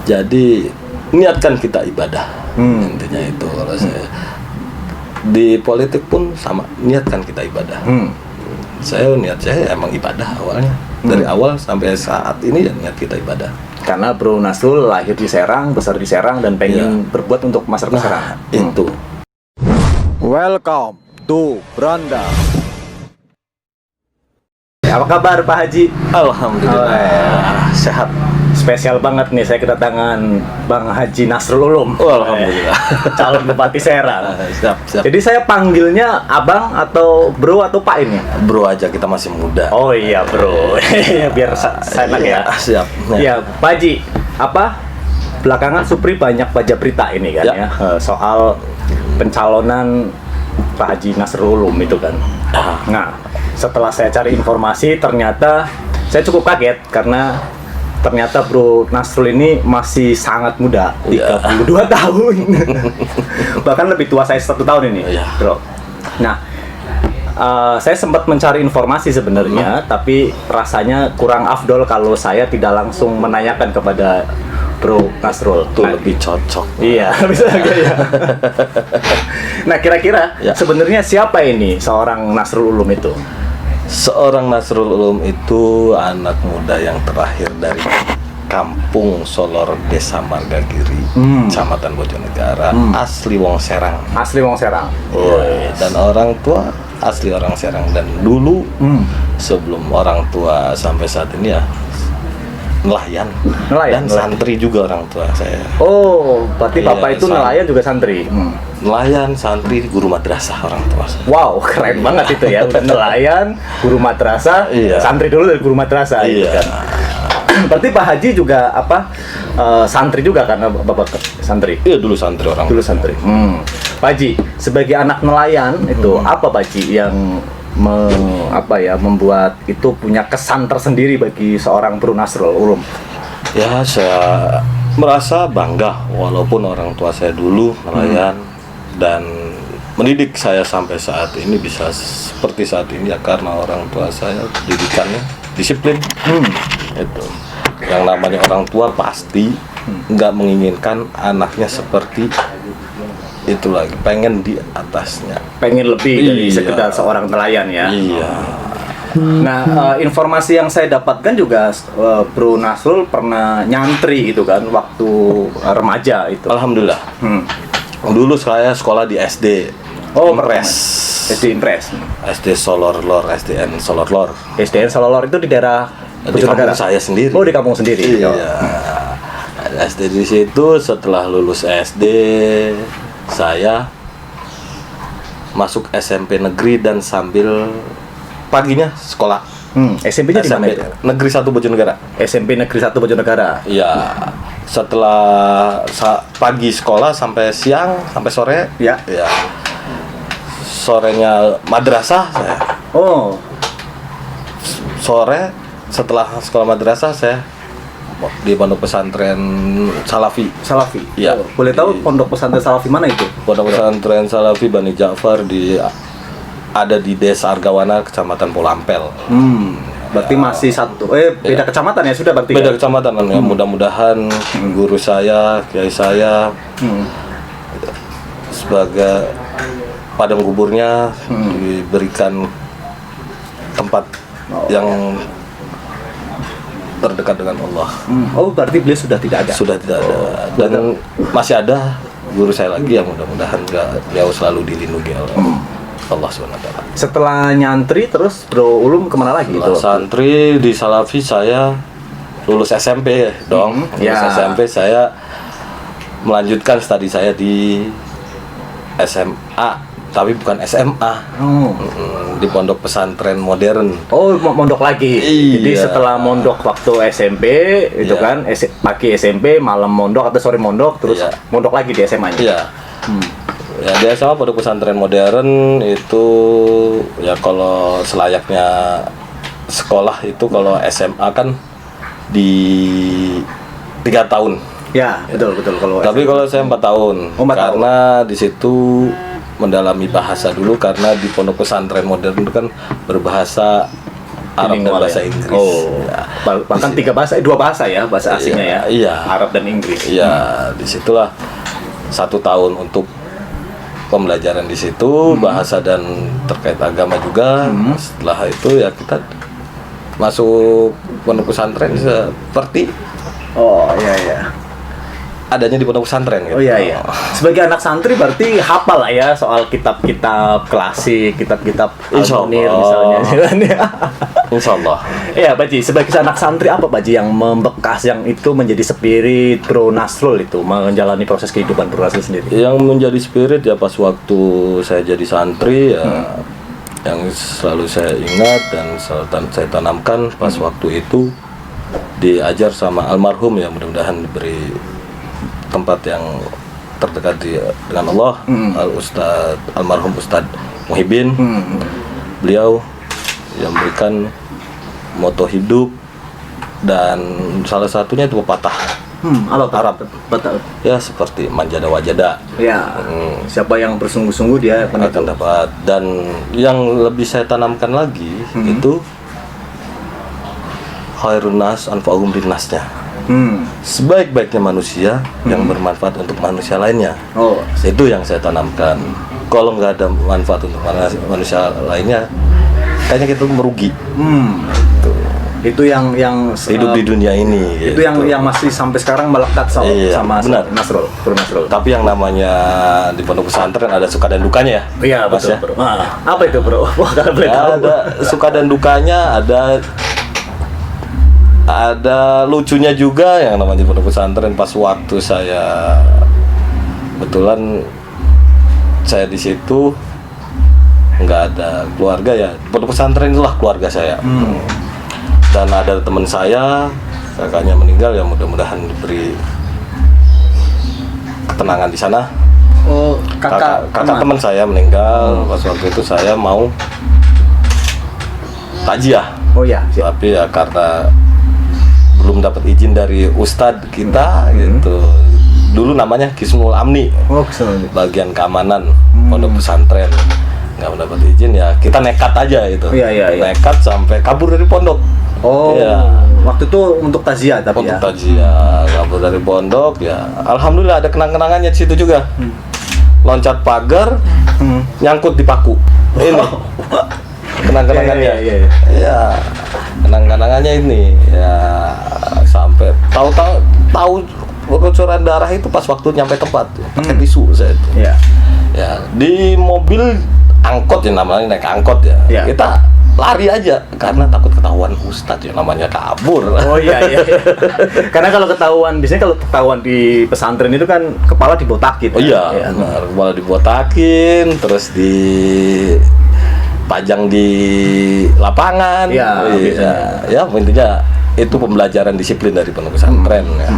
Jadi niatkan kita ibadah. Intinya itu kalau saya. Di politik pun sama, niatkan kita ibadah. Niat saya emang ibadah awalnya. Dari awal sampai saat ini ya niat kita ibadah. Karena Bro Nasrul lahir di Serang, besar di Serang, dan pengen berbuat untuk masyarakat Serang. Itu. Welcome to Branda. Apa kabar Pak Haji? Alhamdulillah sehat. Spesial banget nih saya kedatangan Bang Haji Nasrul Ulum. Alhamdulillah. Calon Bupati Serang. Siap. Jadi saya panggilnya Abang atau Bro atau Pak ini? Bro aja, kita masih muda. Oh iya Bro. Biar enak ya. Siap. Iya Pak Haji, belakangan Supri banyak baca berita ini kan ya, soal pencalonan Pak Haji Nasrul Ulum itu kan. Nah, setelah saya cari informasi ternyata saya cukup kaget karena ternyata Bro Nasrul ini masih sangat muda, 32 tahun. Bahkan lebih tua saya 1 tahun ini, Bro. Nah, saya sempat mencari informasi sebenarnya, tapi rasanya kurang afdol kalau saya tidak langsung menanyakan kepada Bro Nasrul. Itu lebih cocok. Iya, bisa ya. Nah, kira-kira sebenarnya siapa ini seorang Nasrul Ulum itu? Seorang Nasrul Ulum itu anak muda yang terakhir dari Kampung Solor, Desa Margagiri, Kecamatan Bojonegara, asli Wong Serang. Asli Wong Serang. Dan orang tua asli orang Serang. Dan dulu sebelum orang tua sampai saat ini ya nelayan dan santri juga orang tua saya. Oh, berarti Bapak itu nelayan juga santri. Nelayan, santri, guru madrasah orang tua. Wow, keren banget itu ya. Nelayan, guru madrasah, santri dulu dari guru madrasah. Gitu kan. Berarti Pak Haji juga santri juga karena Bapak santri. Iya, dulu santri orang. Dulu santri. Pak Haji, sebagai anak nelayan itu apa Pak Haji yang membuat itu punya kesan tersendiri bagi seorang Bro Nasrul Ulum? Ya, saya merasa bangga walaupun orang tua saya dulu nelayan dan mendidik saya sampai saat ini bisa seperti saat ini ya karena orang tua saya didikannya disiplin. Itu yang namanya orang tua pasti nggak menginginkan anaknya seperti itu lagi, pengen di atasnya, pengen lebih dari sekedar seorang nelayan ya. Nah, informasi yang saya dapatkan juga Bro Nasrul pernah nyantri gitu kan waktu remaja itu. Alhamdulillah. Dulu saya sekolah di SD. Impres. SD Impres. SD Solor-Lor, SDN Solor-Lor. SDN Solor-Lor itu di daerah di kampung saya sendiri. Oh, di kampung sendiri. Iya. SD di situ. Setelah lulus SD saya masuk SMP negeri dan sambil paginya sekolah. SMP-nya di mana itu? Negeri 1 Bojonegara. SMP Negeri 1 Bojonegara. Iya. Setelah pagi sekolah sampai siang sampai sore. Ya. Sorenya madrasah saya. Oh. Sore setelah sekolah madrasah saya di pondok pesantren Salafi. Ya. Boleh tahu pondok pesantren Salafi mana itu? Pondok pesantren Salafi Bani Ja'far ada di Desa Argawana, Kecamatan Polampel. Berarti masih beda kecamatan ya sudah berarti. Beda kecamatan kan ya. Mudah-mudahan guru saya, kiai saya sebagai padang kuburnya diberikan tempat yang terdekat dengan Allah. Oh, berarti beliau sudah tidak ada? Sudah tidak ada. Dan masih ada guru saya lagi yang mudah-mudahan beliau selalu dilindungi oleh Allah SWT. Setelah nyantri terus Bro Ulum kemana lagi? Santri di Salafi saya lulus SMP dong. Lulus SMP saya melanjutkan studi saya di SMA. Tapi bukan SMA, di pondok pesantren modern. Oh, mondok lagi. Jadi setelah mondok waktu SMP, itu kan pagi SMP, malam mondok atau sore mondok, terus mondok lagi di SMA-nya. Iya. Ya di SMA pondok pesantren modern itu ya kalau selayaknya sekolah itu kalau SMA kan di 3 tahun. Ya, betul kalau. Tapi kalau saya 4 tahun. Karena di situ mendalami bahasa dulu karena di pondok pesantren modern itu kan berbahasa Arab dan Bilingual bahasa ya? Inggris. Oh, Ya. bahkan 3 bahasa, 2 bahasa ya, bahasa asingnya ya. Iya. Arab dan Inggris. Iya, disitulah 1 tahun untuk pembelajaran di situ, bahasa dan terkait agama juga. Setelah itu ya kita masuk pondok pesantren seperti Oh, iya. adanya di pondok pesantren gitu. Oh iya. Sebagai anak santri berarti hafal lah ya soal kitab-kitab klasik, kitab-kitab Insya Al-Munir Allah. misalnya. Insya Allah. Iya, Pak Ji. Sebagai anak santri apa Pak Ji yang membekas, yang itu menjadi spirit Bro Nasrul itu menjalani proses kehidupan Bro Nasrul sendiri? Yang menjadi spirit ya pas waktu saya jadi santri ya, yang selalu saya ingat dan selalu saya tanamkan pas waktu itu diajar sama almarhum ya, mudah-mudahan diberi tempat yang terdekat dengan Allah, almarhum Ustadz Muhibin. Beliau yang memberikan moto hidup dan salah satunya itu pepatah Arab ya, seperti manjada wajada Ya. Siapa yang bersungguh-sungguh dia akan akan dapat. Dan yang lebih saya tanamkan lagi itu khairun nas anfa'uhum linnasnya. Sebaik-baiknya manusia yang bermanfaat untuk manusia lainnya. Oh, Itu yang saya tanamkan. Kalau nggak ada manfaat untuk manusia lainnya, kayaknya kita merugi. itu yang Hidup di dunia ini. itu gitu. yang masih sampai sekarang melekat Iya, sama benar. Nasrul, Bro Nasrul. Tapi yang namanya di pondok pesantren ada suka dan dukanya ya. Iya, Mas, betul, ya? Bro. Apa itu, Bro? Wah, kalau boleh tahu. Ada suka dan dukanya, ada lucunya juga yang namanya pondok pesantren. Pas waktu saya kebetulan saya di situ nggak ada keluarga ya, pondok pesantren itulah keluarga saya. Dan ada teman saya, kakaknya meninggal ya, mudah-mudahan diberi ketenangan di sana. Oh, kakak teman saya meninggal. Pas waktu itu saya mau takziah, Oh ya, siap. tapi ya karena belum dapat izin dari ustadz kita gitu. Dulu namanya Kismul Amni, Oh, kesana. bagian keamanan pondok pesantren. Nggak mendapat izin ya, kita nekat aja itu. Iya. Nekat sampai kabur dari pondok. Oh, Iya. waktu itu untuk takziah tapi Untuk ya. takziah, kabur dari pondok ya. Alhamdulillah ada kenang-kenangannya di situ juga. Loncat pagar, nyangkut di paku. Ini kenang-kenangannya. Iya. Iya, kenang-kenangangannya ini ya, sampai tahu bocoran darah itu pas waktu nyampe tempat pakai tisu saya itu. Iya. Ya, di mobil angkot ya, namanya naik angkot ya. Iya. Kita lari aja karena takut ketahuan ustadz ya, namanya kabur. Oh iya. Karena kalau biasanya kalau ketahuan di pesantren itu kan kepala dibotakin. Oh iya, benar. Kepala dibotakin, terus dipajang di lapangan. Iya, biasanya. Ya, intinya itu pembelajaran disiplin dari pondok pesantren ya.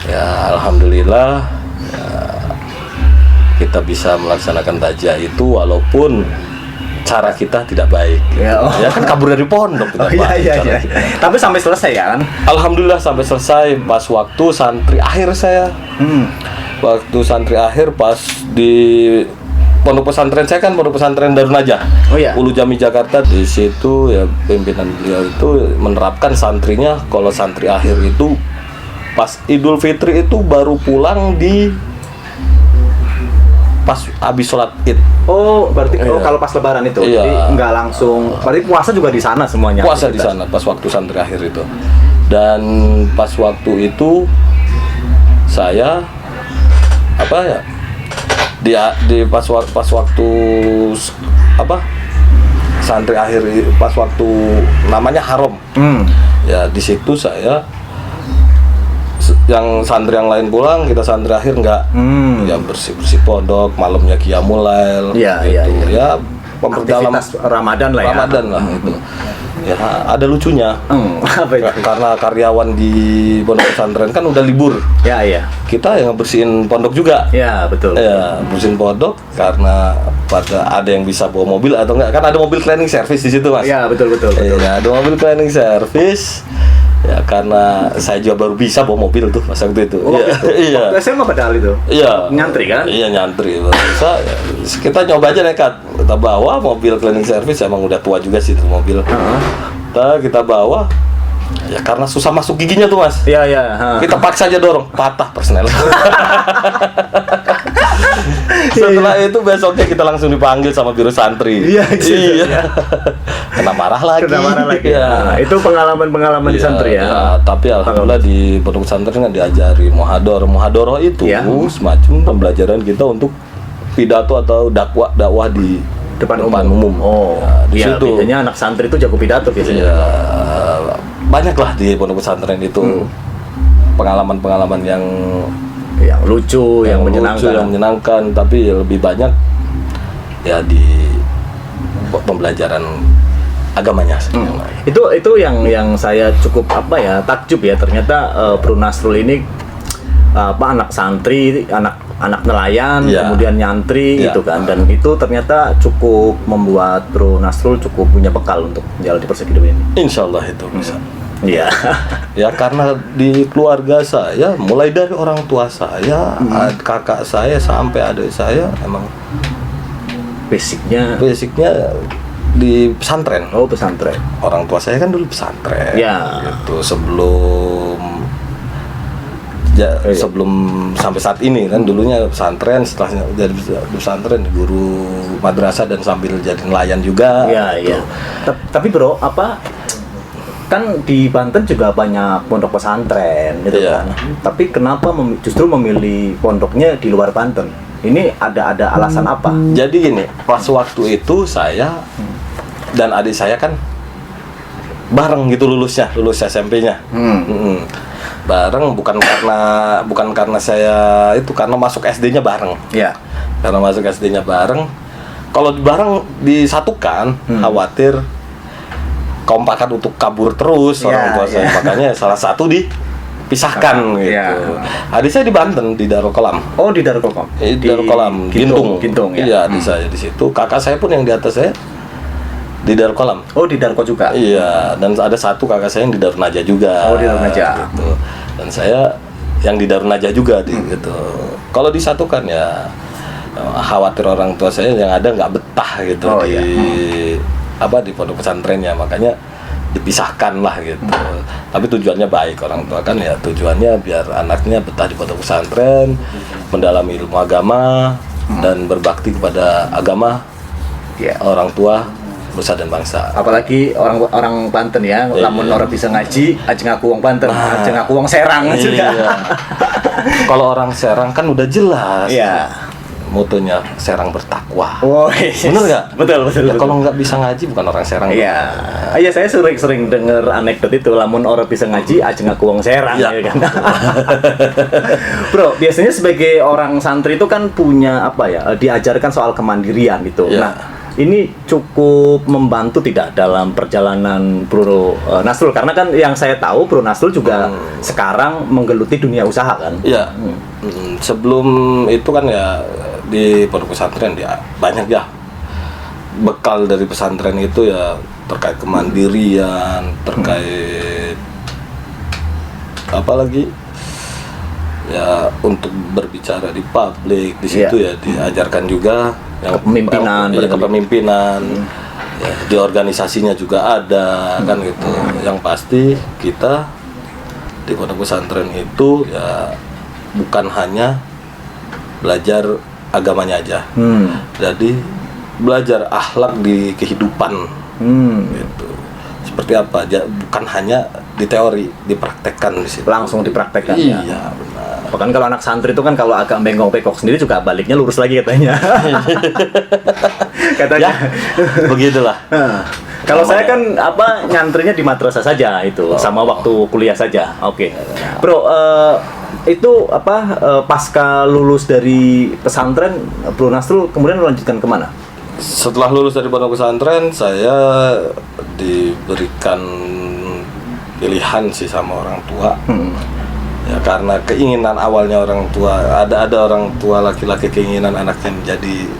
Ya, alhamdulillah ya, kita bisa melaksanakan takziah itu walaupun cara kita tidak baik. Ya, oh. Ya kan kabur dari pondok tidak Oh baik iya. caranya. Tapi sampai selesai kan? Alhamdulillah sampai selesai. Pas waktu santri akhir saya, waktu santri akhir pas di pondok pesantren saya kan pondok pesantren Darun Najah, Oh iya. Ulu Jami Jakarta. Di situ ya pimpinan beliau itu menerapkan santrinya kalau santri akhir itu pas Idul Fitri itu baru pulang pas habis sholat Id. Oh, berarti Iya. kalau pas lebaran itu. Iya. Jadi nggak langsung. Berarti puasa juga di sana semuanya. Puasa di sana pas waktu santri akhir itu. Dan pas waktu itu saya pas waktu santri akhir, pas waktu namanya haram. Ya di situ saya, yang santri yang lain pulang, kita santri akhir enggak. Ya bersih pondok, malamnya qiyamul lail. Iya, gitu. iya. Ya memperdalam Aktivitas Ramadan lah ya. Ramadan lah itu. Ya ada lucunya. Apa itu? Karena karyawan di pondok pesantren kan udah libur. Ya, iya. Kita yang ngebersihin pondok juga. Ya, betul. Ya, bersihin pondok karena ada yang bisa bawa mobil atau enggak, kan ada mobil cleaning service di situ, Mas. Ya, betul. Iya, ada mobil cleaning service. Ya karena saya juga baru bisa bawa mobil tuh pas waktu itu. Oh, Iya. gitu. Iya. SMA padahal itu. Iya. Nyantri kan? Iya, nyantri. Baru bisa. Ya, kita nyoba aja nekat. Kita bawa mobil cleaning service, emang udah tua juga sih itu mobil. Kita bawa, ya karena susah masuk giginya tuh mas. Iya, iya. Kita paksa aja dorong, patah persnel. Setelah itu besoknya kita langsung dipanggil sama biro santri. Iya, gitu, ya. Kena marah lagi. Ya. Nah, itu pengalaman di santri ya. Nah, tapi alhamdulillah di pondok pesantren kan diajari muhadoroh itu semacam pembelajaran kita untuk pidato atau dakwah di depan umum. Oh, di ya, situ. biasanya anak santri itu jago pidato biasanya. Ya, banyak lah di pondok pesantren itu pengalaman-pengalaman yang lucu, yang menyenangkan, tapi lebih banyak ya di pembelajaran agamanya. Itu yang saya cukup takjub ya, ternyata Bro Nasrul ini anak santri, anak nelayan, kemudian nyantri gitu kan, dan itu ternyata cukup membuat Bro Nasrul cukup punya bekal untuk menjalani persegi hidup ini. Insya Allah itu bisa. Iya. Ya karena di keluarga saya, mulai dari orang tua saya, kakak saya sampai adik saya, emang basicnya di pesantren. Oh, pesantren. Orang tua saya kan dulu pesantren. Ya. Gitu sebelum sampai saat ini kan dulunya pesantren, setelahnya jadi pesantren, guru madrasah dan sambil jadi nelayan juga. Iya, gitu. iya. Tapi bro, kan di Banten juga banyak pondok pesantren gitu kan. Tapi kenapa justru memilih pondoknya di luar Banten? Ini ada alasan apa? Jadi gini, pas waktu itu saya dan adik saya kan bareng gitu lulus SMP-nya. Bareng bukan karena saya itu, karena masuk SD-nya bareng. Iya. Karena masuk SD-nya bareng. Kalau bareng disatukan, khawatir kompakan untuk kabur terus orang tua saya. Makanya salah satu dipisahkan gitu. Adik saya di Banten, di Darul Kolam. Oh, di Darul Kolam. Di Darul Kolam, Gintung ya. Iya, adik saya di situ. Kakak saya pun yang di atas saya di Darul Kolam. Oh, di Darko juga. Iya, dan ada satu kakak saya yang di Darul Najah juga. Oh, di Darul Najah. Gitu. Dan saya yang di Darul Najah juga gitu. Kalau disatukan ya khawatir orang tua saya yang ada nggak betah gitu di pondok pesantrennya, makanya dipisahkan lah gitu. Tapi tujuannya baik, orang tua kan ya tujuannya biar anaknya betah di pondok pesantren, mendalami ilmu agama dan berbakti kepada agama, orang tua, nusa dan bangsa. Apalagi orang Banten ya, lamun orang bisa ngaji, aja ngaku wong Banten, aja ngaku wong Serang juga. Kalau orang Serang kan udah jelas. Iya. Motonya Serang bertakwa. Oh, bener nggak? Betul. Kalau nggak bisa ngaji bukan orang Serang. Iya. Iya, saya sering dengar anekdot itu, lamun orang bisa ngaji aja ngaku wong Serang ya kan. Bro, biasanya sebagai orang santri itu kan punya diajarkan soal kemandirian gitu. Nah, ini cukup membantu tidak dalam perjalanan Bro Nasrul? Karena kan yang saya tahu Bro Nasrul juga sekarang menggeluti dunia usaha kan? Iya. Sebelum itu kan ya di pondok pesantren ya banyak ya bekal dari pesantren itu ya terkait kemandirian, terkait apalagi ya untuk berbicara di publik, di situ ya diajarkan juga yang kepemimpinan, ya, di organisasinya juga ada kan gitu. Yang pasti kita di pondok pesantren itu ya bukan hanya belajar agamanya aja, jadi belajar akhlak di kehidupan, gitu. Seperti apa? Bukan hanya di teori, dipraktekkan di situ. Langsung dipraktekkan. Iya, benar. Bahkan kalau anak santri itu kan kalau agak bengkok-bengkok sendiri juga baliknya lurus lagi katanya. Ya, begitulah. Kalau saya kan nyantrinya di madrasah saja itu, sama waktu kuliah saja. Oke. Bro, itu pasca lulus dari pesantren, Bro Nasrul kemudian melanjutkan kemana? Setelah lulus dari pondok pesantren, saya diberikan pilihan sih sama orang tua. Ya karena keinginan awalnya orang tua, ada orang tua laki-laki keinginan anaknya menjadi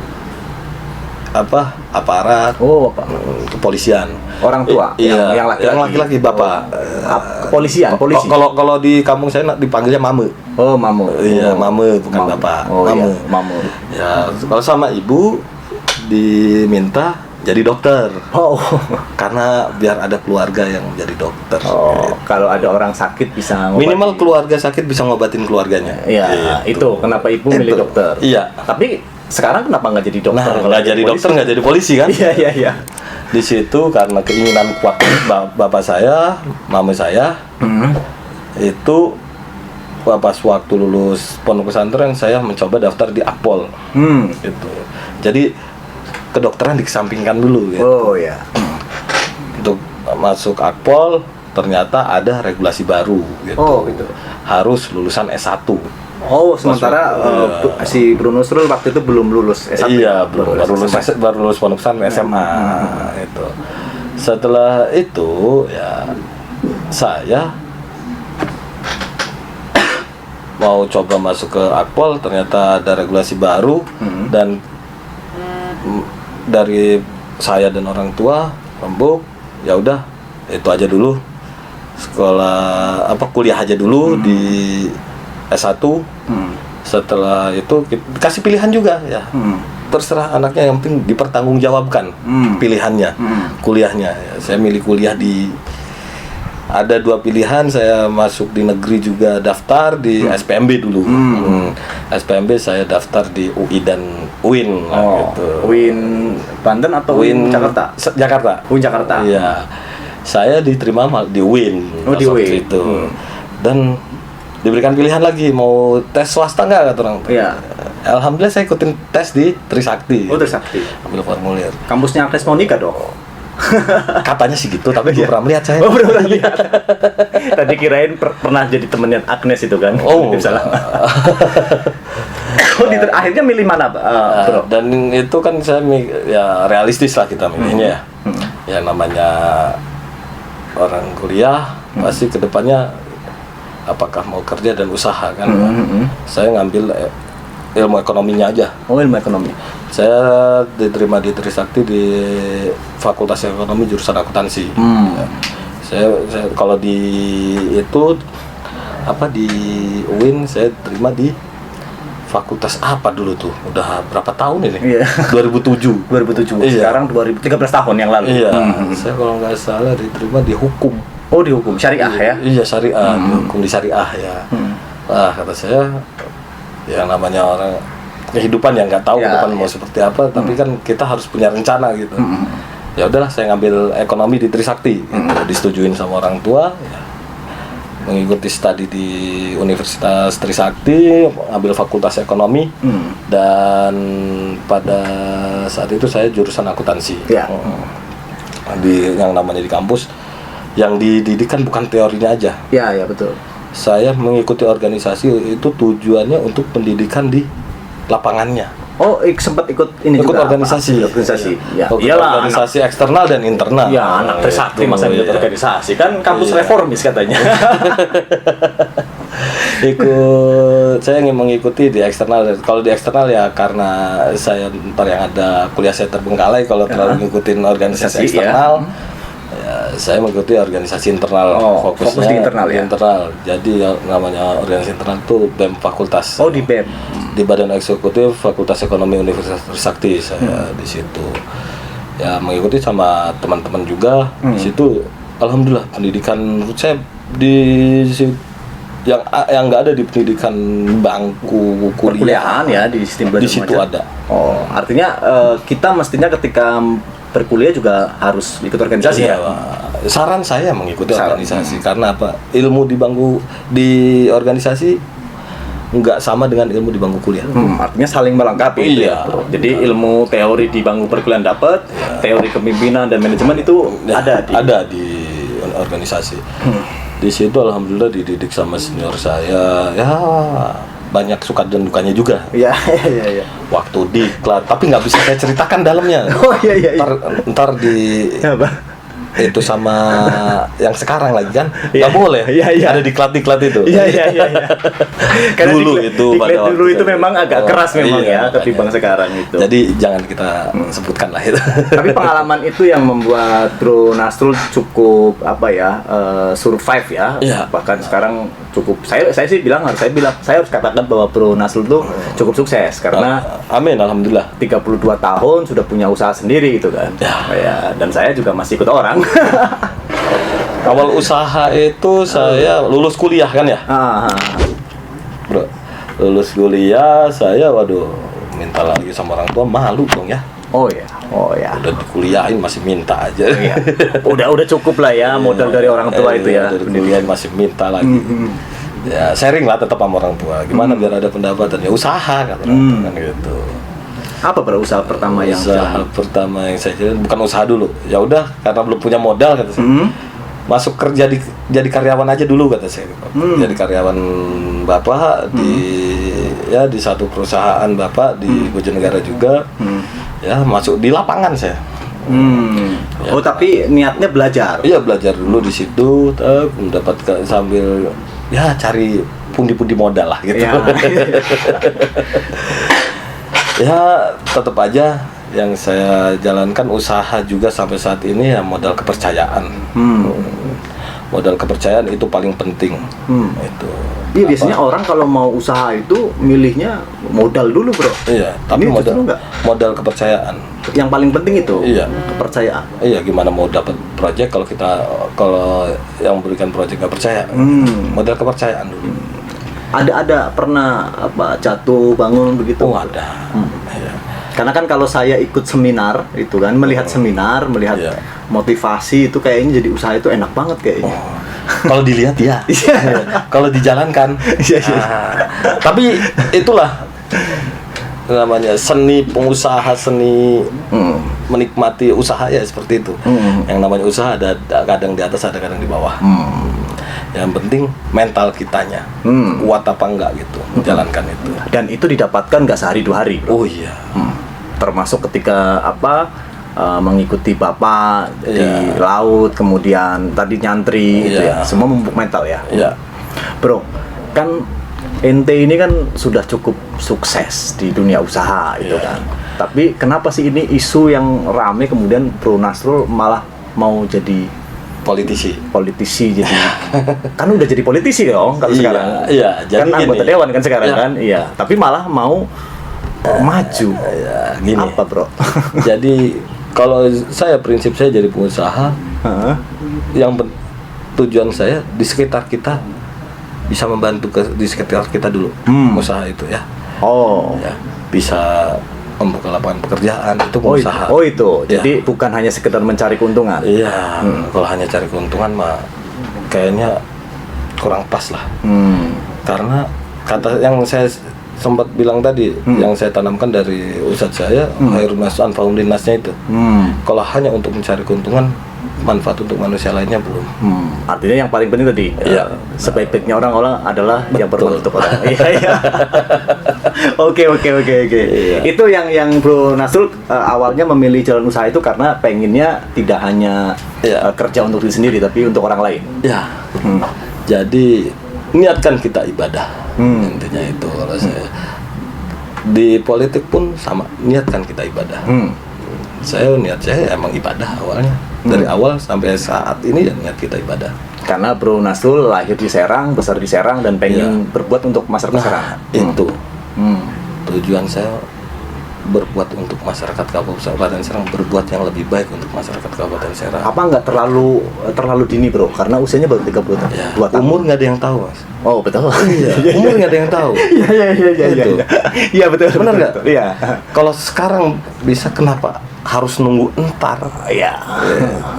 aparat, kepolisian. Orang tua, yang laki-laki bapak. Polisi. Kalau di kampung saya dipanggilnya mame. Oh, mame. Iya, mame bukan bapak. Oh, mame. Iya, mame. Ya, kalau sama ibu diminta jadi dokter. Oh. Karena biar ada keluarga yang jadi dokter. Oh, kalau ada orang sakit bisa ngobatin. Minimal keluarga sakit bisa ngobatin keluarganya. Iya, itu kenapa ibu milih dokter. Iya. Tapi sekarang kenapa nggak jadi dokter? Nah, nggak jadi dokter, nggak jadi polisi kan? Iya, iya, iya. Di situ karena keinginan kuat bapak saya, mama saya, itu pas waktu lulus pondok pesantren saya mencoba daftar di Akpol. Gitu. Jadi kedokteran dikesampingkan dulu gitu. Oh ya. Untuk masuk Akpol ternyata ada regulasi baru gitu. Oh gitu. Harus lulusan S1. Oh, sementara si Bruno Nusrul waktu itu belum lulus S1. Iya, baru lulus pondok pesantren SMA itu. Setelah itu ya saya mau coba masuk ke Akpol, ternyata ada regulasi baru dan dari saya dan orang tua rembuk, ya udah itu aja dulu, sekolah kuliah aja dulu di S1. Setelah itu dikasih pilihan juga ya, terserah anaknya, yang penting dipertanggungjawabkan pilihannya, kuliahnya ya. Saya milih kuliah ada 2 pilihan, saya masuk di negeri juga daftar di SPMB dulu. SPMB saya daftar di UI dan UIN gitu. UIN Banten atau UIN Jakarta? Jakarta. UIN Jakarta. Iya. Saya diterima di UIN. Oh, di UIN. Itu. Dan diberikan pilihan lagi, mau tes swasta nggak kata orang. Iya. Alhamdulillah saya ikutin tes di Trisakti. Oh, Trisakti. Ambil formulir. Kampusnya Agnes Monica dong. Katanya sih gitu, tapi belum pernah melihat saya. Oh, belum pernah lihat. Tadi kirain pernah jadi temennya Agnes itu kan. Oh, salah. Akhirnya milih mana, Bro? Dan itu kan saya ya realistis lah kita milihnya. Ya namanya orang kuliah pasti kedepannya apakah mau kerja dan usaha kan. Saya ngambil ilmu ekonominya aja. Oh, ilmu ekonomi. Saya diterima di Trisakti di Fakultas Ekonomi jurusan akuntansi. Saya kalau di itu di UIN saya terima di fakultas apa dulu tuh? Udah berapa tahun ini? Iya. 2007. 2007. Iya. Sekarang 13 tahun yang lalu. Iya. Saya kalau nggak salah diterima di hukum. Oh, di hukum syariah ya? Iya, syariah, di hukum di syariah ya. Kata saya, ya namanya orang kehidupan yang nggak tahu kehidupan mau seperti apa, tapi kan kita harus punya rencana gitu. Ya udahlah, saya ngambil ekonomi di Trisakti, gitu. Disetujuin sama orang tua, ya. Mengikuti studi di Universitas Trisakti, ngambil fakultas ekonomi, dan pada saat itu saya jurusan akuntansi. Ya. Yang namanya di kampus, yang dididik bukan teorinya aja. Ya, ya betul. Saya mengikuti organisasi itu tujuannya untuk pendidikan di lapangannya. Oh, sempat ikut ini ikut juga organisasi. Organisasi. Ya. Iyalah, organisasi eksternal dan internal. Ya, anak Trisakti masa ikut organisasi kan kampus reformis katanya. Saya ingin mengikuti di eksternal. Kalau di eksternal ya karena saya ntar yang ada kuliah saya terbengkalai kalau terlalu ngikutin organisasi eksternal. Ya, saya mengikuti organisasi internal. Fokus di internal ya. Internal. Jadi yang namanya organisasi internal itu BEM fakultas. Oh, di BEM. Di Badan Eksekutif Fakultas Ekonomi Universitas Trisakti saya di situ. Ya mengikuti sama teman-teman juga di situ. Alhamdulillah pendidikan saya di yang nggak ada di pendidikan bangku kuliah ya di sistem di situ ada. Oh, artinya kita mestinya ketika berkuliah juga harus ikut organisasi ya. Saran saya mengikuti organisasi karena apa? Ilmu di organisasi nggak sama dengan ilmu di bangku kuliah. Artinya saling melengkapi. Iya. Jadi ilmu teori di bangku perkuliahan dapat, teori kepemimpinan dan manajemen itu ada di organisasi. Di situ alhamdulillah dididik sama senior saya. Ya banyak suka dan dukanya juga. Iya. Waktu diklat, tapi nggak bisa saya ceritakan dalamnya. Oh iya. Ntar di apa? itu sama yang sekarang lagi kan Iya. nggak boleh. Iya, iya. Ada diklat itu. Iya. Karena Dulu diklat- itu pada diklat dulu waktu itu memang agak keras memang iya, ya makanya. ketimbang sekarang itu. Jadi jangan kita sebutkan lah itu. Tapi pengalaman itu yang membuat Bro Nasrul cukup survive ya. Iya. Bahkan sekarang cukup saya harus katakan bahwa Bro Nasrul tuh cukup sukses karena Amin, alhamdulillah. 32 tahun sudah punya usaha sendiri gitu kan. Ya, dan saya juga masih ikut orang. Awal usaha itu saya lulus kuliah kan ya, Ah, bro. Lulus kuliah saya, waduh, minta lagi sama orang tua, malu dong ya. oh ya. Udah dikuliahin masih minta aja. Iya. Udah cukup lah ya modal dari orang tua itu ya. Udah dikuliahin masih minta lagi. Ya sharing lah tetap sama orang tua. Gimana biar ada pendapatan, ya usaha kata orang tua kan gitu. Apa berusaha pertama yang Usaha pertama yang saya jalan bukan usaha dulu. Ya udah karena belum punya modal kata saya. Masuk kerja jadi karyawan aja dulu kata saya. Jadi karyawan bapak di satu perusahaan bapak di Bojonegara juga. Ya masuk di lapangan saya. Ya, Oh tapi niatnya belajar. Iya belajar dulu di situ, mendapatkan sambil ya cari pundi-pundi modal lah gitu. Ya. Ya tetap aja yang saya jalankan usaha juga sampai saat ini ya modal kepercayaan. Modal kepercayaan itu paling penting. Itu. Iya biasanya orang kalau mau usaha itu milihnya modal dulu bro. Iya, tapi Ini justru modal enggak. modal kepercayaan. Yang paling penting itu Iya. kepercayaan. Iya, gimana mau dapat proyek kalau yang memberikan proyek nggak percaya? Modal kepercayaan dulu. Ada pernah jatuh bangun begitu? Oh ada. Iya. Karena kan kalau saya ikut seminar itu kan melihat seminar, melihat Iya. motivasi itu kayaknya jadi usaha itu enak banget kayaknya. Kalau dilihat ya, kalau dijalankan. Tapi itulah namanya seni pengusaha, seni menikmati usaha ya seperti itu. Yang namanya usaha ada kadang di atas, ada kadang di bawah. Yang penting mental kitanya kuat apa enggak gitu, menjalankan itu. Dan itu didapatkan nggak sehari dua hari, bro. Oh iya. Termasuk ketika mengikuti bapak di Iya. laut, kemudian tadi nyantri, itu Iya. ya, semua memupuk mental ya. Iya. Bro, kan ente ini kan sudah cukup sukses di dunia usaha itu Iya. kan. Tapi kenapa sih ini isu yang rame kemudian Bro Nasrul malah mau jadi Politisi. jadi kan udah jadi politisi dong kalau Iya, sekarang. iya, jadi Kan anggota gini. dewan kan sekarang Iya. kan. Iya, tapi malah mau maju. Ya, gini. Apa, Bro? Jadi kalau prinsip saya jadi pengusaha, Heeh. yang tujuan saya di sekitar kita bisa membantu di sekitar kita dulu usaha itu ya. Oh. Ya, bisa membuka lapangan pekerjaan itu Oh, pengusaha. itu. Ya. Jadi bukan hanya sekedar mencari keuntungan. Iya, kalau hanya cari keuntungan mah kayaknya kurang pas lah. Karena kata yang saya sempat bilang tadi, yang saya tanamkan dari ustadz saya, khairun nas anfa'um linnasnya itu. Kalau hanya untuk mencari keuntungan, manfaat untuk manusia lainnya belum. Artinya yang paling penting tadi, Iya. sebaik-baiknya orang adalah yang bermanfaat untuk orang. Iya, iya. Oke. Iya. Itu yang Bro Nasrul awalnya memilih jalan usaha itu karena pengennya tidak hanya Iya. kerja untuk diri sendiri, tapi untuk orang lain. Ya, jadi niatkan kita ibadah. Intinya itu kalau saya di politik pun sama, niatkan kita ibadah. Niat saya emang ibadah awalnya. Dari awal sampai saat ini ya niat kita ibadah. Karena Bro Nasrul lahir di Serang, besar di Serang, dan pengen berbuat untuk masyarakat Serang. Itu tujuan saya, berbuat untuk masyarakat Kabupaten Serang, berbuat yang lebih baik untuk masyarakat Kabupaten Serang. Apa nggak terlalu dini, Bro? Karena usianya baru 32 tahun. Ya, 2 tahun. umur nggak ada yang tahu, Mas. Oh, betul. Iya, umur nggak ada yang tahu. Iya. Itu. Iya, betul. Benar nggak? Iya. Kalau sekarang bisa, kenapa harus nunggu entar? Iya.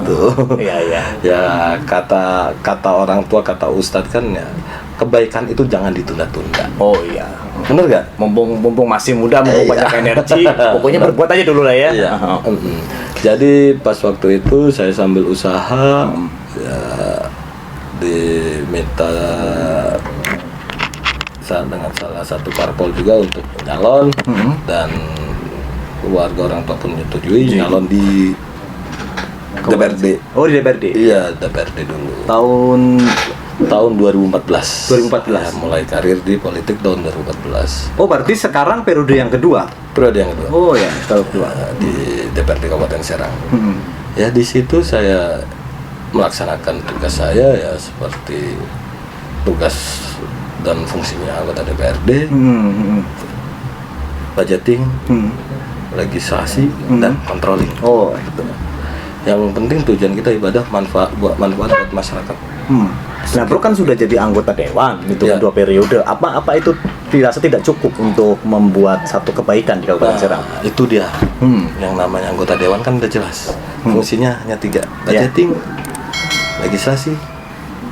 Tuh. Iya. Ya kata orang tua, kata ustadz kan ya, kebaikan itu jangan ditunda-tunda. Oh iya. Bener gak? Mumpung masih muda, mumpung Iya. banyak energi, pokoknya berbuat aja dulu lah ya. Iya. Jadi pas waktu itu saya sambil usaha, ya, diminta dengan salah satu parpol juga untuk nyalon, dan keluarga orang tua pun menyetujui nyalon di DPRD. Oh, di DPRD. Iya, DPRD dulu. Tahun 2014. 2014. Ya, mulai karir di politik tahun 2014. Oh, berarti sekarang periode yang kedua. Periode yang kedua. Oh ya, tahun kedua. Di DPRD Kabupaten Serang. Hmm. Ya, di situ saya melaksanakan tugas saya ya seperti tugas dan fungsinya anggota DPRD, budgeting, legislasi, dan controlling. Oh, itu. Yang penting tujuan kita ibadah manfaat buat masyarakat. Nah, bro kan sudah jadi anggota dewan itu Ya. 2 periode. Apa itu dirasa tidak cukup untuk membuat satu kebaikan di Kabupaten Serang? Itu dia. Yang namanya anggota dewan kan udah jelas. Fungsinya hanya 3: Ya. budgeting, legislasi,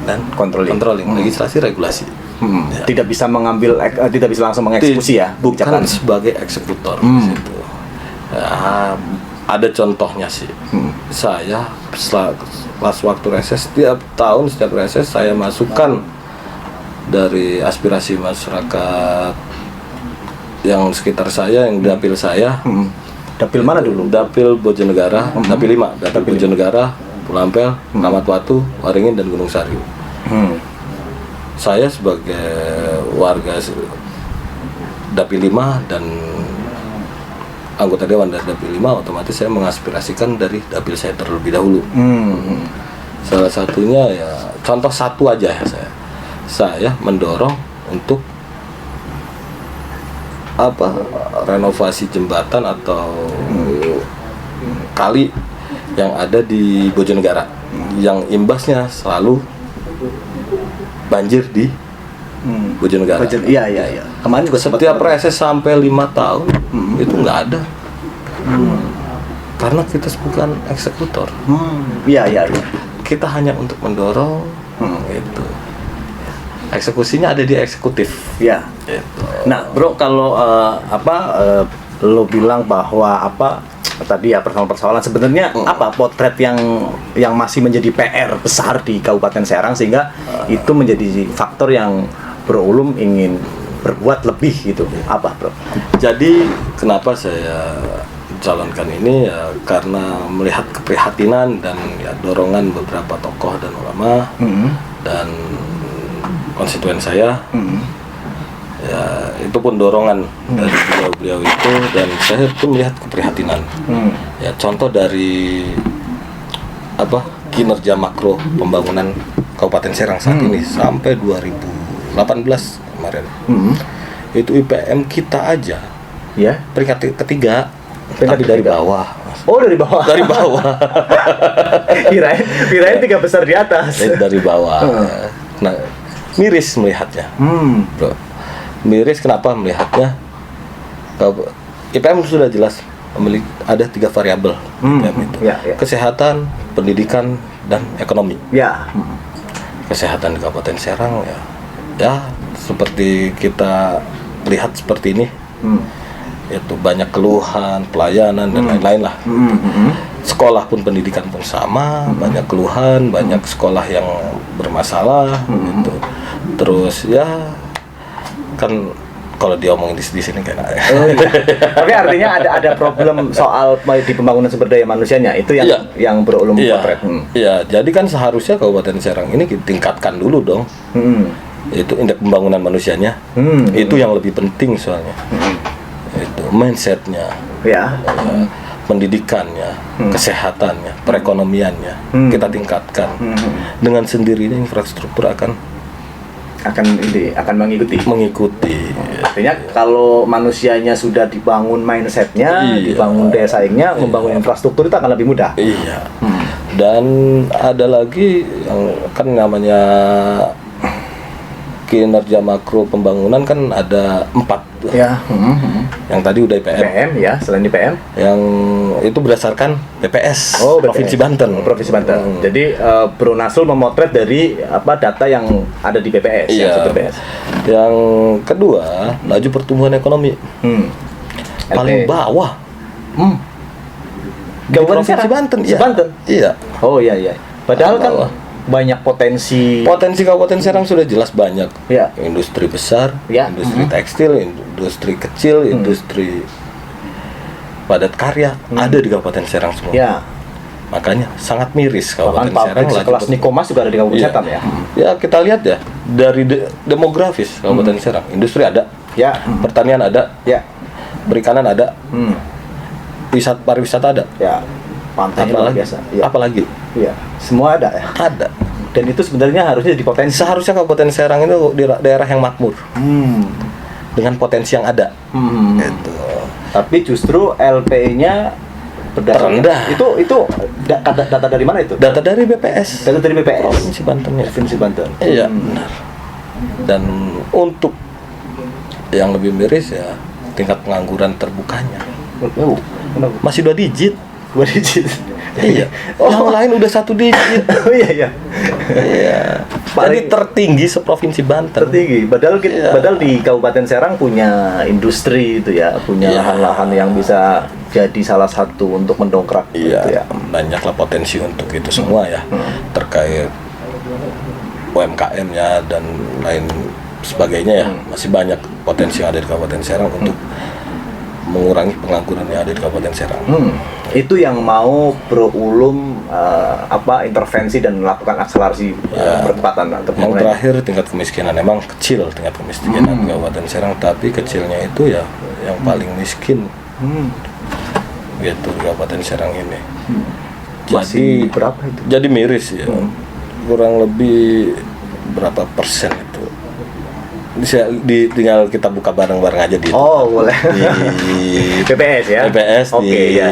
dan Controlling. Legislasi, regulasi. Ya. Tidak bisa tidak bisa langsung mengeksekusi ya, Bukan kebijakan. sebagai eksekutor di situ. Ya, ada contohnya sih. Saya pas waktu reses, setiap reses saya masukkan dari aspirasi masyarakat yang sekitar saya, yang dapil saya. Dapil mana dulu? Dapil Bojonegara, dapil 5, dapil Bojonegara, Pulampel, Kramat Watu, Waringin, dan Gunung Sari. Saya sebagai warga dapil 5 dan anggota dewan dari dapil 5, otomatis saya mengaspirasikan dari dapil saya terlebih dahulu. Salah satunya ya, contoh satu aja ya, saya mendorong untuk renovasi jembatan atau kali yang ada di Bojonegara, yang imbasnya selalu banjir di Bojonegara. Iya. Kemarin juga sempat Setiap reses sampai 5 tahun itu nggak ada. Karena kita bukan eksekutor. Iya. Kita hanya untuk mendorong itu. Eksekusinya ada di eksekutif. Ya. Gitu. Nah, bro, kalau lo bilang bahwa tadi ya persoalan sebenarnya apa potret yang masih menjadi PR besar di Kabupaten Serang sehingga itu menjadi faktor yang Bro Ulum ingin berbuat lebih gitu. Apa, Bro? Jadi kenapa saya jalankan ini ya karena melihat keprihatinan dan ya dorongan beberapa tokoh dan ulama dan konstituen saya. Ya itu pun dorongan dari beliau itu, dan saya pun melihat keprihatinan. Ya contoh dari kinerja makro pembangunan Kabupaten Serang saat ini sampai 2018 kemarin. Itu IPM kita aja Ya. peringkat ketiga, Peringkat tapi dari ketiga. bawah. Oh, dari bawah. Dari bawah. kirain 3 besar di atas. Dari bawah. Nah, miris melihatnya. Bro. Miris kenapa melihatnya? IPM sudah jelas memiliki ada 3 variabel IPM itu. Ya. Kesehatan, pendidikan, dan ekonomi. Ya. Kesehatan di Kabupaten Serang ya seperti kita lihat seperti ini. Itu banyak keluhan, pelayanan dan lain-lain lah. Sekolah pun, pendidikan pun sama, banyak keluhan, banyak sekolah yang bermasalah gitu. Terus ya kan kalau diomongin di sini kayak Tapi artinya ada problem soal di pembangunan sumber daya manusianya itu yang Bro Ulum potret. Iya, jadi kan seharusnya Kabupaten Serang ini ditingkatkan dulu dong. Itu indeks pembangunan manusianya. Itu yang lebih penting soalnya. Itu mindsetnya, Ya. pendidikannya, kesehatannya, perekonomiannya kita tingkatkan. Dengan sendirinya infrastruktur akan mengikuti. Artinya kalau manusianya sudah dibangun mindsetnya, dibangun daya saingnya, membangun infrastruktur itu akan lebih mudah. Iya. Dan ada lagi yang kan namanya kinerja makro pembangunan kan ada 4. Ya. Yang tadi udah IPM. IPM ya, selain IPM. Yang itu berdasarkan BPS, BPS. Provinsi Banten. Provinsi Banten. Jadi Bro Nasul memotret dari data yang ada di BPS. Iya. BPS. Yang kedua, laju pertumbuhan ekonomi. Paling bawah. Di Kabupaten Provinsi Serang? Banten. Iya. Banten? Iya. Oh iya. Padahal Paling kan bawah. banyak potensi. Potensi Kabupaten Serang sudah jelas banyak. Ya. Industri besar, Ya. industri tekstil, industri kecil, industri padat karya ada di Kabupaten Serang semua. Ya. Makanya sangat miris Bahkan Kabupaten Serang pabrik lagi sekelas Nikomas juga ada di Kabupaten Iya. Setam ya. Ya kita lihat ya dari demografis Kabupaten Serang, industri ada, Ya. pertanian ada, Ya. perikanan ada, Hmm. pariwisata ada. Ya. Pantainya luar Apalagi? biasa. Ya. Apalagi? Iya. Semua ada ya. Ada. Dan itu sebenarnya harusnya jadi potensi. Seharusnya Kabupaten Serang itu di daerah yang makmur Hmm. dengan potensi yang ada. Hmm. Gitu. Tapi justru LP-nya Terendah. Itu data dari mana itu? Data dari BPS. Data dari BPS. Provinsi Banten ya. Provinsi Banten. Iya, benar. Dan untuk yang lebih miris ya tingkat pengangguran terbukanya Oh, kenapa? masih 2 digit. 2 digit. Iya. Oh. Yang lain udah 1 digit. Oh iya iya. Iya. Paling- Jadi tertinggi seprovinsi Banten. Tertinggi. Iya. Padahal di Kabupaten Serang punya industri itu ya, punya Iya. lahan-lahan yang bisa jadi salah satu untuk mendongkrak Iya, gitu ya. banyaklah potensi untuk itu semua ya. Terkait UMKM-nya dan lain sebagainya ya. Masih banyak potensi yang ada di Kabupaten Serang untuk mengurangi pengangguran yang ada di Kabupaten Serang. Itu yang mau Bro Ulum intervensi dan melakukan akselerasi percepatan untuk Yang pembangunan. terakhir tingkat kemiskinan memang kecil tingkat kemiskinan di Kabupaten Serang, tapi kecilnya itu ya yang paling miskin gitu di Kabupaten Serang ini. Masih berapa itu? Jadi miris ya. Kurang lebih berapa persen itu? Tinggal kita buka bareng-bareng aja di Oh, boleh. di BPS ya. BPS Oke, di ya.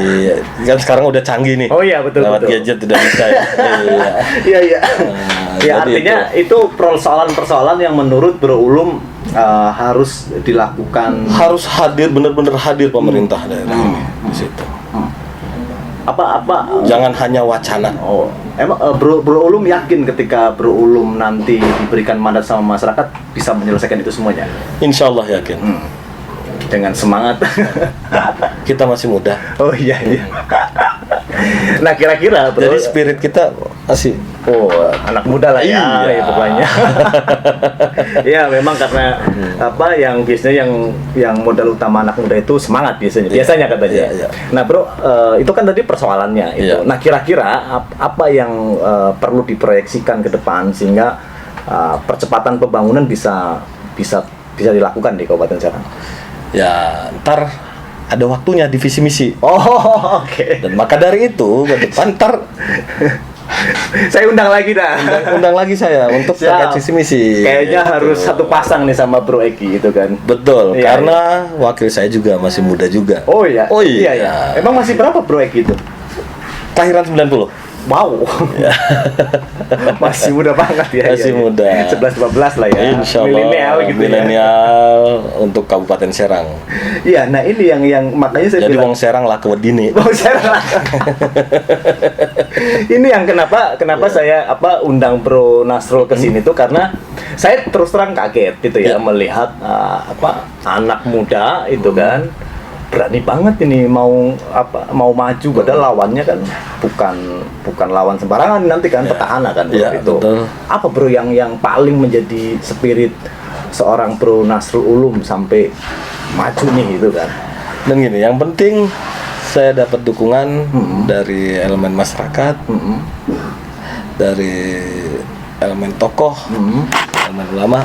kan sekarang udah canggih nih. Oh iya, betul, Lewat betul. gadget udah bisa ya. Iya. Iya iya. Ya jadi artinya itu persoalan-persoalan yang menurut Bro Ulum harus dilakukan. Harus hadir, benar-benar hadir pemerintah daerah ini di situ. Apa? Jangan hanya wacana. Oh, emang Bro Ulum yakin ketika Bro Ulum nanti diberikan mandat sama masyarakat bisa menyelesaikan itu semuanya Insya Allah yakin. dengan semangat. Kita masih muda. Oh iya iya. Nah kira-kira Bro, Jadi spirit kita masih anak muda lah ya, Iya. ya pokoknya. Ya memang karena yang biasanya yang modal utama anak muda itu semangat biasanya katanya. Iya. Nah Bro, itu kan tadi persoalannya itu. Iya. Nah kira-kira apa yang perlu diproyeksikan ke depan sehingga percepatan pembangunan bisa dilakukan di Kabupaten Serang? ya ntar ada waktunya di visi misi. Oh oke. Dan maka dari itu ke depan ntar Saya undang lagi dah. undang lagi saya untuk Siap. terkait visi misi. Kayaknya Gitu. harus satu pasang nih sama Bro Eki itu kan. Betul, Iya, karena wakil saya juga masih muda juga. Oh iya. Oh iya. iya. Emang masih berapa Bro Eki itu? Kelahiran 90. Wow. Masih muda banget ya. Masih muda. 11-12 lah ya. Insya Allah Milenial gitu ya. milenial untuk Kabupaten Serang. Iya, nah ini yang makanya saya Jadi bilang. wong Serang lah kewedine. Oh, Serang. Ini yang kenapa saya undang Bro Nasrul ke sini tuh karena saya terus terang kaget gitu ya Iya. melihat anak muda itu kan berani banget ini mau maju padahal lawannya kan bukan lawan sembarangan nanti kan petahana kan Bro, Iya, itu. betul. Apa Bro yang paling menjadi spirit seorang Bro Nasrul Ulum sampai maju nih gitu kan? Dan gini, yang penting saya dapat dukungan dari elemen masyarakat, dari elemen tokoh, elemen ulama,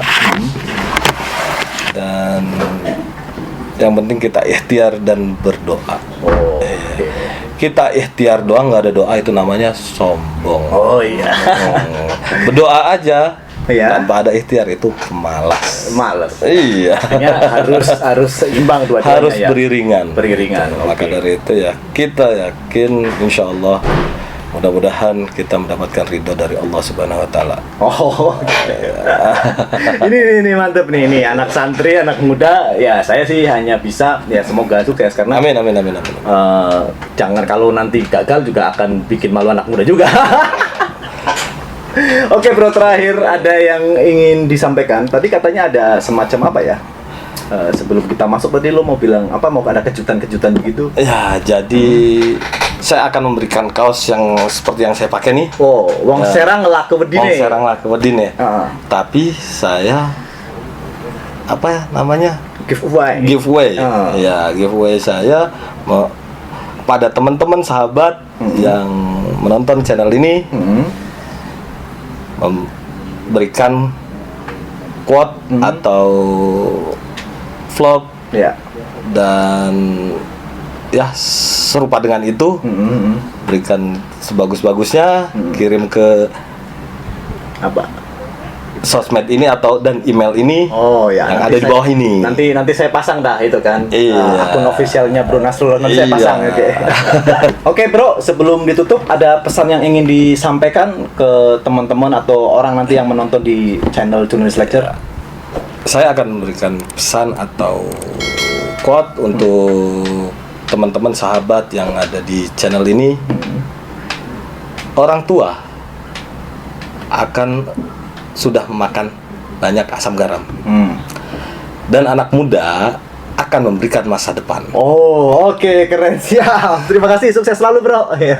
dan yang penting kita ikhtiar dan berdoa. Oh. Kita ikhtiar doang, nggak ada doa itu namanya sombong. Oh iya. Berdoa aja Iya. tanpa ada ikhtiar itu malas. Males. Iya. Artinya harus seimbang dua-duanya Harus ya. beriringan. Beriringan. Maka Oke. dari itu ya kita yakin insya Allah mudah-mudahan kita mendapatkan ridho dari Allah Subhanahu Wa Taala. Oh. ini mantep nih, ini anak santri, anak muda. Ya saya sih hanya bisa ya semoga sukses karena Amin amin amin amin. jangan kalau nanti gagal juga akan bikin malu anak muda juga. Oke Bro, terakhir ada yang ingin disampaikan. Tadi katanya ada semacam apa ya? Sebelum kita masuk tadi lo mau bilang apa? Mau ada kejutan-kejutan begitu? Ya jadi saya akan memberikan kaos yang seperti yang saya pakai nih. Oh, wong Ya. Serang ngelak ke Wedine. Wong Serang lah kewedin ya. Ah. Tapi saya apa ya namanya? Giveaway. Giveaway. Ah. Ya, giveaway saya pada teman-teman sahabat yang menonton channel ini memberikan quote atau vlog Ya. dan ya serupa dengan itu, berikan sebagus-bagusnya, kirim ke Apa? sosmed ini atau dan email ini Oh ya, yang nanti ada di bawah ini. Nanti saya pasang dah itu kan. Iya. Akun officialnya Bro Nasrul nanti saya Iya. pasang. Oke. Oke Bro, sebelum ditutup ada pesan yang ingin disampaikan ke teman-teman atau orang nanti yang menonton di channel Jurnalis Lecture? Saya akan memberikan pesan atau quote untuk teman-teman sahabat yang ada di channel ini. Orang tua akan sudah memakan banyak asam garam, dan anak muda akan memberikan masa depan. Oh, oke, keren. Siap. Terima kasih, sukses selalu, Bro. Ya.